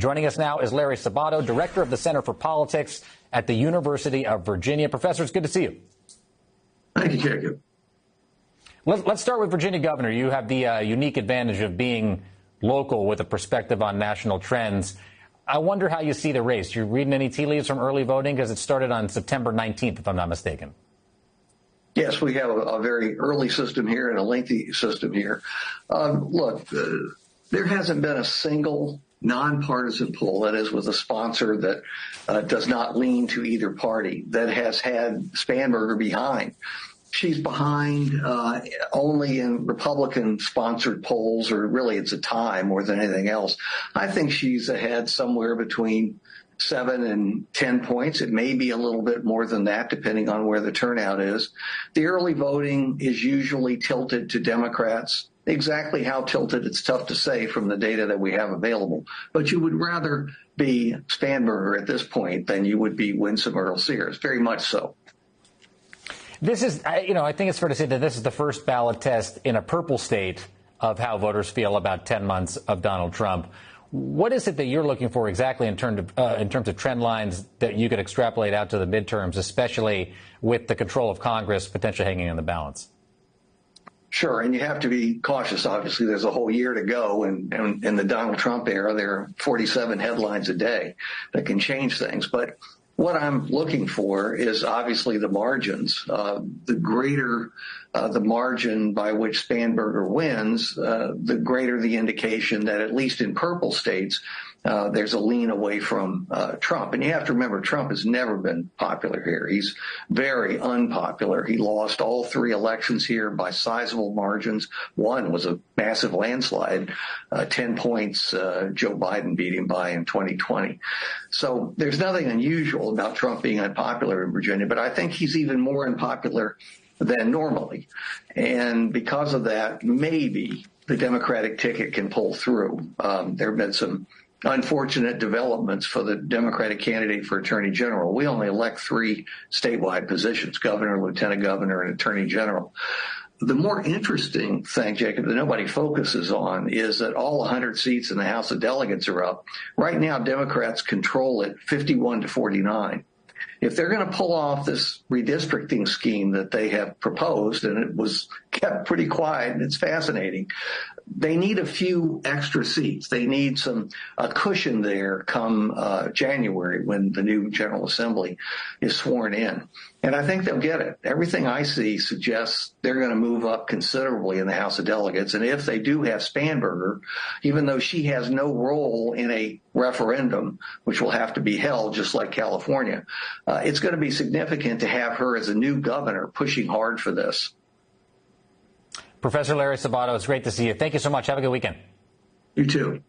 Joining us now is Larry Sabato, director of the Center for Politics at the University of Virginia. Professor, it's good to see you. Thank you, Jacob. Let's start with Virginia governor. You have the unique advantage of being local with a perspective on national trends. I wonder how you see the race. You reading any tea leaves from early voting? Because it started on September 19th, if I'm not mistaken. Yes, we have a very early system here and a lengthy system here. Look, there hasn't been a single nonpartisan poll, that is with a sponsor that does not lean to either party, that has had Spanberger behind. She's behind only in Republican-sponsored polls, or really it's a tie more than anything else. I think she's ahead somewhere between 7 and 10 points. It may be a little bit more than that, depending on where the turnout is. The early voting is usually tilted to Democrats. Exactly how tilted, it's tough to say from the data that we have available. But you would rather be Spanberger at this point than you would be Winsome Earl-Sears, very much so. This is, I think it's fair to say that this is the first ballot test in a purple state of how voters feel about 10 months of Donald Trump. What is it that you're looking for exactly in terms of trend lines that you could extrapolate out to the midterms, especially with the control of Congress potentially hanging in the balance? Sure, and you have to be cautious. Obviously, there's a whole year to go, and in the Donald Trump era, there are 47 headlines a day that can change things. But what I'm looking for is obviously the margins. The greater the margin by which Spanberger wins, the greater the indication that, at least in purple states, there's a lean away from Trump. And you have to remember, Trump has never been popular here. He's very unpopular. He lost all 3 elections here by sizable margins. One was a massive landslide, 10 points Joe Biden beat him by in 2020. So there's nothing unusual about Trump being unpopular in Virginia, but I think he's even more unpopular than normally. And because of that, maybe the Democratic ticket can pull through. There have been some unfortunate developments for the Democratic candidate for Attorney General. We only elect 3 statewide positions: governor, lieutenant governor, and attorney general. The more interesting thing, Jacob, that nobody focuses on is that all 100 seats in the House of Delegates are up. Right now, Democrats control it 51-49. If they're going to pull off this redistricting scheme that they have proposed, and it was kept pretty quiet, and it's fascinating, they need a few extra seats. They need a cushion there come January, when the new General Assembly is sworn in. And I think they'll get it. Everything I see suggests they're going to move up considerably in the House of Delegates. And if they do have Spanberger, even though she has no role in a referendum, which will have to be held just like California, it's going to be significant to have her as a new governor pushing hard for this. Professor Larry Sabato, it's great to see you. Thank you so much. Have a good weekend. You too.